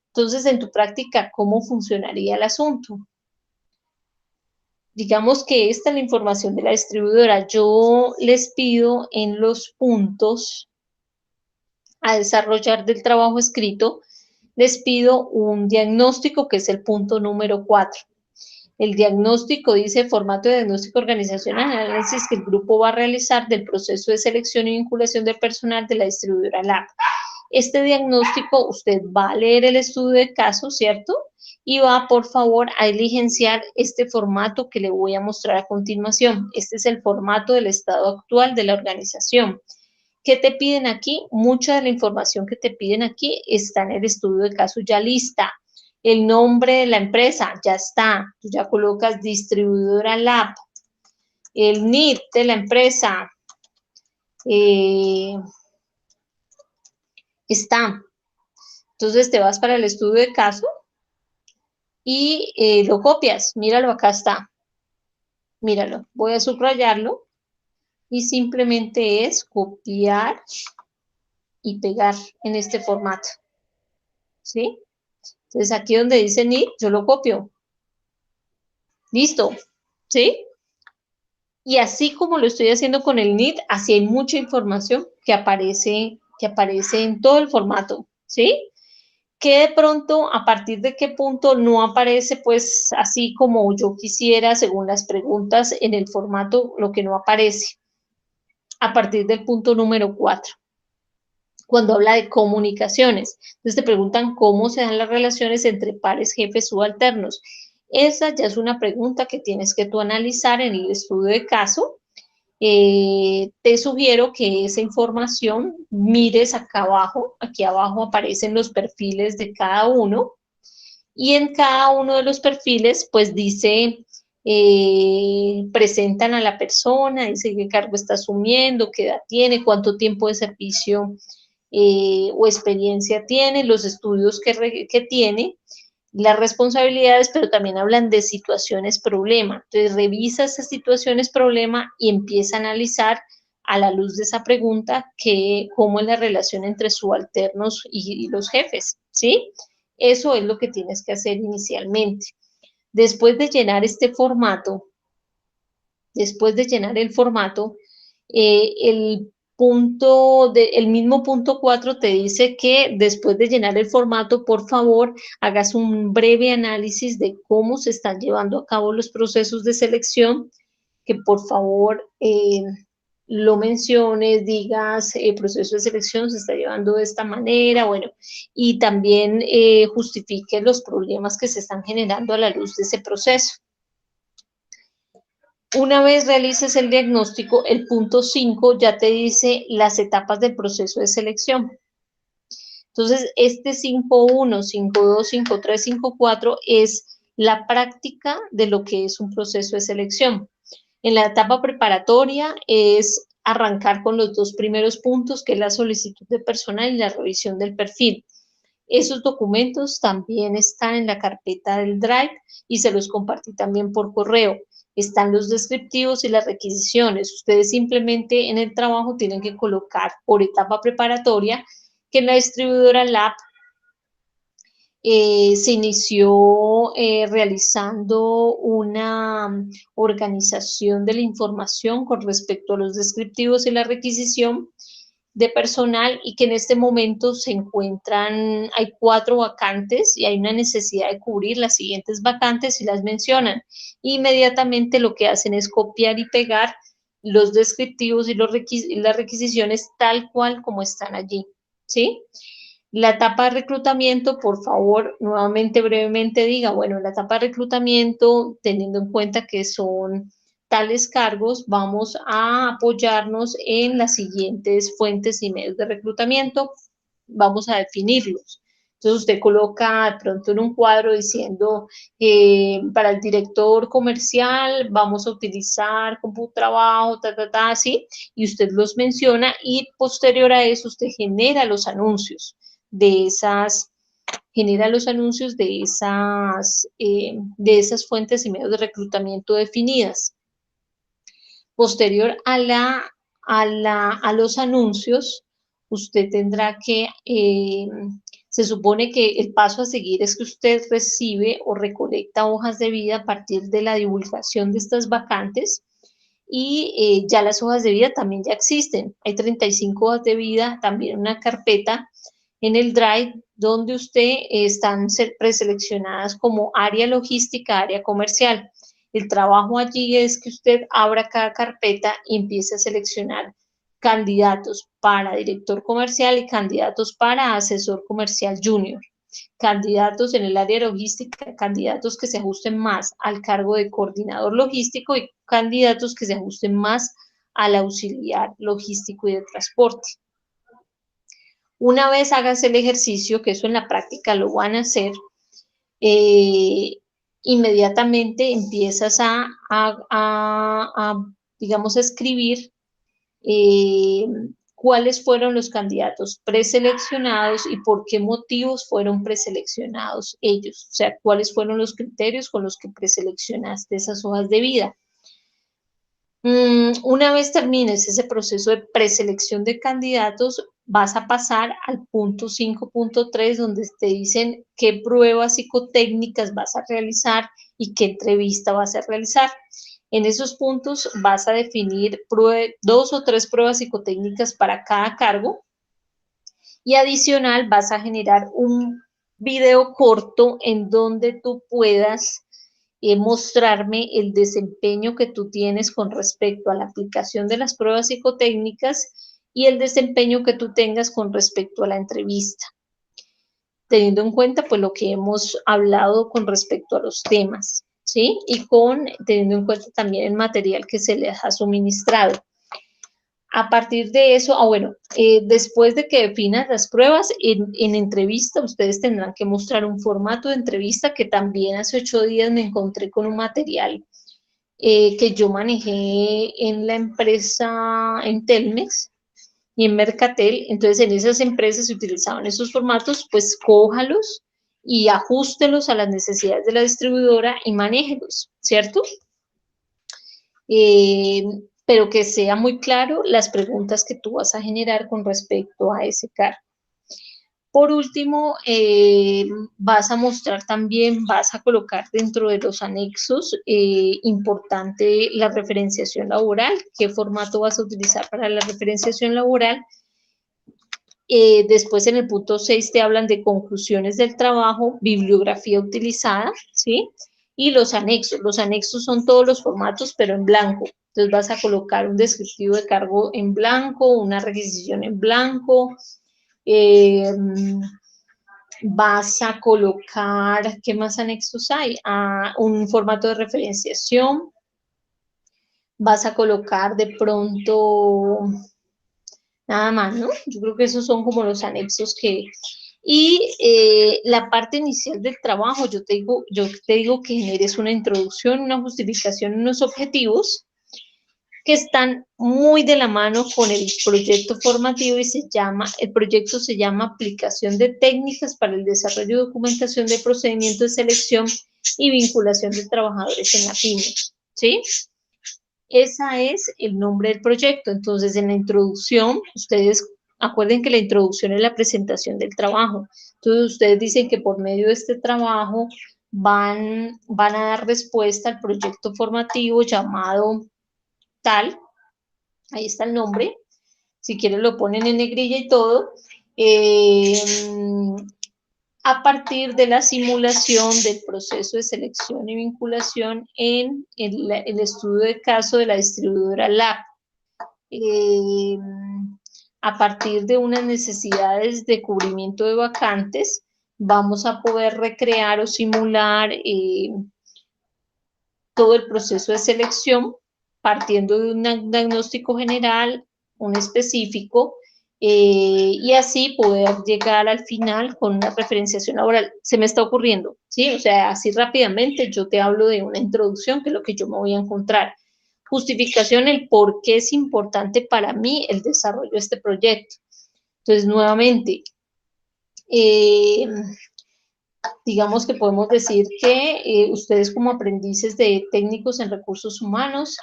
Speaker 1: Entonces, en tu práctica, ¿cómo funcionaría el asunto? Digamos que esta es la información de la distribuidora. Yo les pido en los puntos a desarrollar del trabajo escrito, les pido un diagnóstico, que es el punto número 4. El diagnóstico dice formato de diagnóstico organizacional, análisis que el grupo va a realizar del proceso de selección y vinculación del personal de la distribuidora LAB. Este diagnóstico, usted va a leer el estudio de caso, ¿cierto? Y va, por favor, a diligenciar este formato que le voy a mostrar a continuación. Este es el formato del estado actual de la organización. ¿Qué te piden aquí? Mucha de la información que te piden aquí está en el estudio de caso ya lista. El nombre de la empresa ya está. Tú ya colocas distribuidora Lab. El NID de la empresa está. Entonces te vas para el estudio de caso y lo copias. Míralo, acá está. Míralo. Voy a subrayarlo y simplemente es copiar y pegar en este formato. ¿Sí? Entonces aquí donde dice NID, yo lo copio. Listo. ¿Sí? Y así como lo estoy haciendo con el NID, así hay mucha información que aparece en todo el formato. ¿Sí? Que de pronto, a partir de qué punto no aparece, pues así como yo quisiera, según las preguntas en el formato, lo que no aparece. A partir del punto número 4. Cuando habla de comunicaciones. Entonces te preguntan cómo se dan las relaciones entre pares, jefes subalternos. Esa ya es una pregunta que tienes que tú analizar en el estudio de caso. Te sugiero que esa información mires acá abajo. Aquí abajo aparecen los perfiles de cada uno. Y en cada uno de los perfiles, pues dice, presentan a la persona, dice qué cargo está asumiendo, qué edad tiene, cuánto tiempo de servicio o experiencia tiene, los estudios que tiene, las responsabilidades, pero también hablan de situaciones problema. Entonces, revisa esas situaciones problema y empieza a analizar a la luz de esa pregunta cómo es la relación entre subalternos y los jefes, ¿sí? Eso es lo que tienes que hacer inicialmente. Después de llenar este formato, después de llenar el formato, el mismo punto 4 te dice que después de llenar el formato, por favor, hagas un breve análisis de cómo se están llevando a cabo los procesos de selección, que por favor lo menciones, digas, el proceso de selección se está llevando de esta manera, bueno, y también justifique los problemas que se están generando a la luz de ese proceso. Una vez realices el diagnóstico, el punto 5 ya te dice las etapas del proceso de selección. Entonces, este 5.1, 5.2, 5.3, 5.4 es la práctica de lo que es un proceso de selección. En la etapa preparatoria es arrancar con los dos primeros puntos, que es la solicitud de personal y la revisión del perfil. Esos documentos también están en la carpeta del Drive y se los compartí también por correo. Están los descriptivos y las requisiciones. Ustedes simplemente en el trabajo tienen que colocar por etapa preparatoria que en la distribuidora Lab Se inició realizando una organización de la información con respecto a los descriptivos y la requisición de personal y que en este momento se encuentran, hay 4 vacantes y hay una necesidad de cubrir las siguientes vacantes y las mencionan. Inmediatamente lo que hacen es copiar y pegar los descriptivos y las requisiciones tal cual como están allí, ¿sí? La etapa de reclutamiento, por favor, nuevamente brevemente diga, bueno, la etapa de reclutamiento, teniendo en cuenta que son tales cargos, vamos a apoyarnos en las siguientes fuentes y medios de reclutamiento, vamos a definirlos. Entonces usted coloca de pronto en un cuadro diciendo, para el director comercial vamos a utilizar CompuTrabajo, así, y usted los menciona y posterior a eso usted genera los anuncios de esas, genera los anuncios de esas fuentes y medios de reclutamiento definidas. Posterior a los anuncios, usted tendrá que, se supone que el paso a seguir es que usted recibe o recolecta hojas de vida a partir de la divulgación de estas vacantes y ya las hojas de vida también ya existen. Hay 35 hojas de vida, también una carpeta en el Drive donde usted están preseleccionadas como área logística, área comercial. El trabajo allí es que usted abra cada carpeta y empiece a seleccionar candidatos para director comercial y candidatos para asesor comercial junior. Candidatos en el área logística, candidatos que se ajusten más al cargo de coordinador logístico y candidatos que se ajusten más al auxiliar logístico y de transporte. Una vez hagas el ejercicio, que eso en la práctica lo van a hacer, inmediatamente empiezas digamos, a escribir cuáles fueron los candidatos preseleccionados y por qué motivos fueron preseleccionados ellos. O sea, cuáles fueron los criterios con los que preseleccionaste esas hojas de vida. Una vez termines ese proceso de preselección de candidatos, vas a pasar al punto 5.3, donde te dicen qué pruebas psicotécnicas vas a realizar y qué entrevista vas a realizar. En esos puntos vas a definir 2 o 3 pruebas psicotécnicas para cada cargo y adicional vas a generar un video corto en donde tú puedas mostrarme el desempeño que tú tienes con respecto a la aplicación de las pruebas psicotécnicas y el desempeño que tú tengas con respecto a la entrevista, teniendo en cuenta pues lo que hemos hablado con respecto a los temas, ¿sí? Y teniendo en cuenta también el material que se les ha suministrado. A partir de eso, después de que definas las pruebas, en entrevista ustedes tendrán que mostrar un formato de entrevista que también hace 8 días me encontré con un material que yo manejé en la empresa, en Telmex y en Mercatel. Entonces, en esas empresas se utilizaban esos formatos, pues cójalos y ajustelos a las necesidades de la distribuidora y manéjelos, ¿cierto? Pero que sea muy claro las preguntas que tú vas a generar con respecto a ese cargo. Por último, vas a mostrar también, vas a colocar dentro de los anexos, importante la referenciación laboral, qué formato vas a utilizar para la referenciación laboral. Después en el punto 6 te hablan de conclusiones del trabajo, bibliografía utilizada, ¿sí? Y los anexos. Los anexos son todos los formatos, pero en blanco. Entonces vas a colocar un descriptivo de cargo en blanco, una requisición en blanco, vas a colocar, ¿qué más anexos hay? Un formato de referenciación, vas a colocar de pronto nada más, ¿no? Yo creo que esos son como los anexos que... Y la parte inicial del trabajo, yo te digo que generes una introducción, una justificación, unos objetivos que están muy de la mano con el proyecto formativo y el proyecto se llama Aplicación de Técnicas para el Desarrollo y Documentación de Procedimientos de Selección y Vinculación de Trabajadores en la PYME, ¿sí? Ese es el nombre del proyecto. Entonces, en la introducción, ustedes Acuerden que la introducción es la presentación del trabajo. Entonces, ustedes dicen que por medio de este trabajo van a dar respuesta al proyecto formativo llamado tal, ahí está el nombre, si quieren lo ponen en negrilla y todo, eh, a partir de la simulación del proceso de selección y vinculación en el estudio de caso de la distribuidora LAP. A partir de unas necesidades de cubrimiento de vacantes, vamos a poder recrear o simular todo el proceso de selección partiendo de un diagnóstico general, un específico, y así poder llegar al final con una referenciación laboral. Se me está ocurriendo, ¿sí? O sea, así rápidamente yo te hablo de una introducción, que es lo que yo me voy a encontrar. Justificación, el por qué es importante para mí el desarrollo de este proyecto. Entonces, nuevamente, digamos que podemos decir que ustedes como aprendices de técnicos en recursos humanos,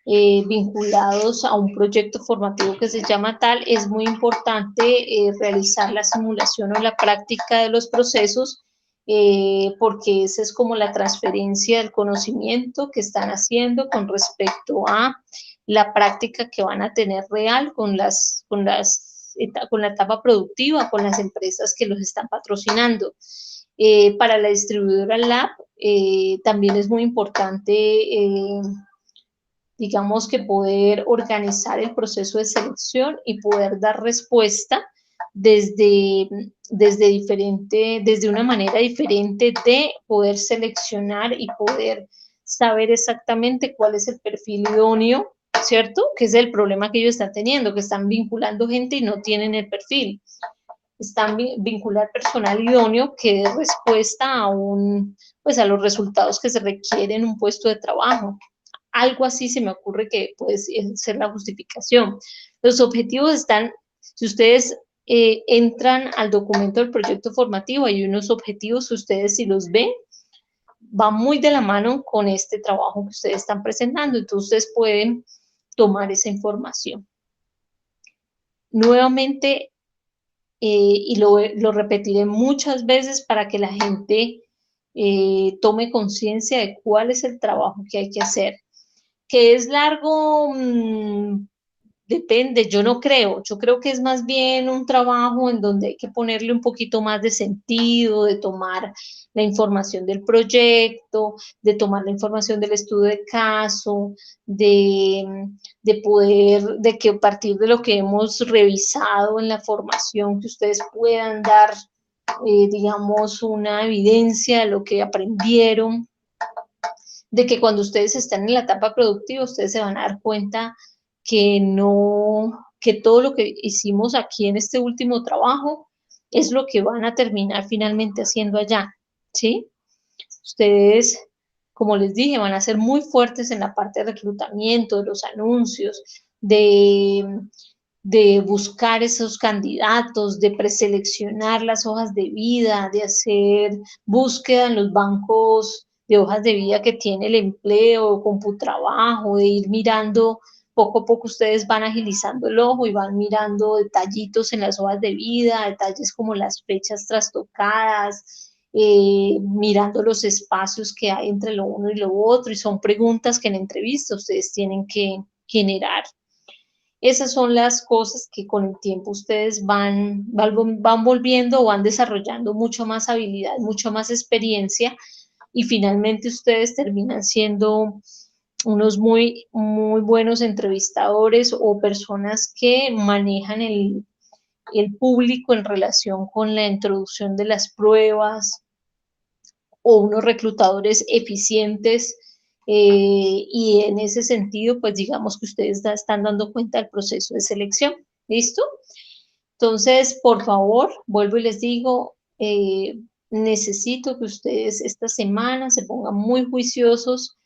Speaker 1: vinculados a un proyecto formativo que se llama tal, es muy importante realizar la simulación o la práctica de los procesos, porque esa es como la transferencia del conocimiento que están haciendo con respecto a la práctica que van a tener real con la etapa productiva, con las empresas que los están patrocinando. Para la distribuidora LAB también es muy importante, digamos que poder organizar el proceso de selección y poder dar respuesta desde una manera diferente de poder seleccionar y poder saber exactamente cuál es el perfil idóneo, ¿cierto? Que es el problema que ellos están teniendo, que están vinculando gente y no tienen el perfil. Están vincular personal idóneo que dé respuesta pues a los resultados que se requieren en un puesto de trabajo. Algo así se me ocurre que puede ser la justificación. Los objetivos están, si ustedes entran al documento del proyecto formativo, hay unos objetivos, ustedes si los ven, va muy de la mano con este trabajo que ustedes están presentando, entonces ustedes pueden tomar esa información. Nuevamente, y lo repetiré muchas veces para que la gente tome conciencia de cuál es el trabajo que hay que hacer. ¿Que es largo? Depende, yo creo que es más bien un trabajo en donde hay que ponerle un poquito más de sentido, de tomar la información del proyecto, de tomar la información del estudio de caso, de poder, de que a partir de lo que hemos revisado en la formación, que ustedes puedan dar, digamos, una evidencia de lo que aprendieron, de que cuando ustedes están en la etapa productiva, ustedes se van a dar cuenta que que todo lo que hicimos aquí en este último trabajo es lo que van a terminar finalmente haciendo allá, ¿sí? Ustedes, como les dije, van a ser muy fuertes en la parte de reclutamiento, de los anuncios, de buscar esos candidatos, de preseleccionar las hojas de vida, de hacer búsqueda en los bancos de hojas de vida que tiene el empleo, CompuTrabajo, de ir mirando, poco a poco ustedes van agilizando el ojo y van mirando detallitos en las hojas de vida, detalles como las fechas trastocadas, mirando los espacios que hay entre lo uno y lo otro, y son preguntas que en entrevista ustedes tienen que generar. Esas son las cosas que con el tiempo ustedes van volviendo o van desarrollando mucho más habilidad, mucho más experiencia, y finalmente ustedes terminan siendo unos muy buenos entrevistadores o personas que manejan el público en relación con la introducción de las pruebas, o unos reclutadores eficientes, y en ese sentido, pues digamos que ustedes están dando cuenta del proceso de selección. ¿Listo? Entonces, por favor, vuelvo y les digo, necesito que ustedes esta semana se pongan muy juiciosos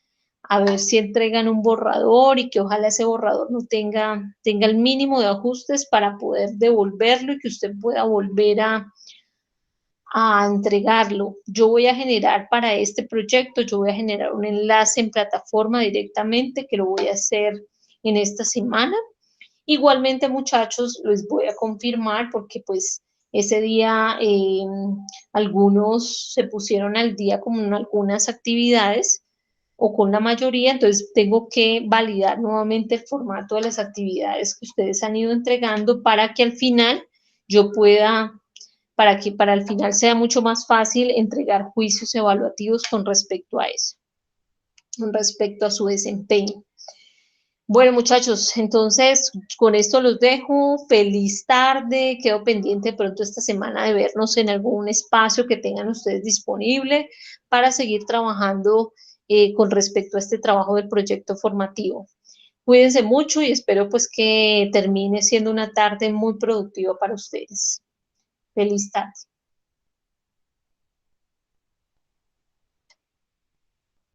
Speaker 1: a ver si entregan un borrador, y que ojalá ese borrador no tenga el mínimo de ajustes para poder devolverlo y que usted pueda volver a entregarlo. Yo voy a generar para este proyecto, yo voy a generar un enlace en plataforma directamente, que lo voy a hacer en esta semana, Igualmente, muchachos, les voy a confirmar porque pues ese día algunos se pusieron al día con algunas actividades o con la mayoría, entonces tengo que validar nuevamente el formato de las actividades que ustedes han ido entregando para que al final yo pueda, para que para el final sea mucho más fácil entregar juicios evaluativos con respecto a eso, con respecto a su desempeño. Bueno, muchachos, entonces con esto los dejo. Feliz tarde. Quedo pendiente de pronto esta semana de vernos en algún espacio que tengan ustedes disponible para seguir trabajando con respecto a este trabajo del proyecto formativo. Cuídense mucho y espero pues que termine siendo una tarde muy productiva para ustedes. Feliz tarde.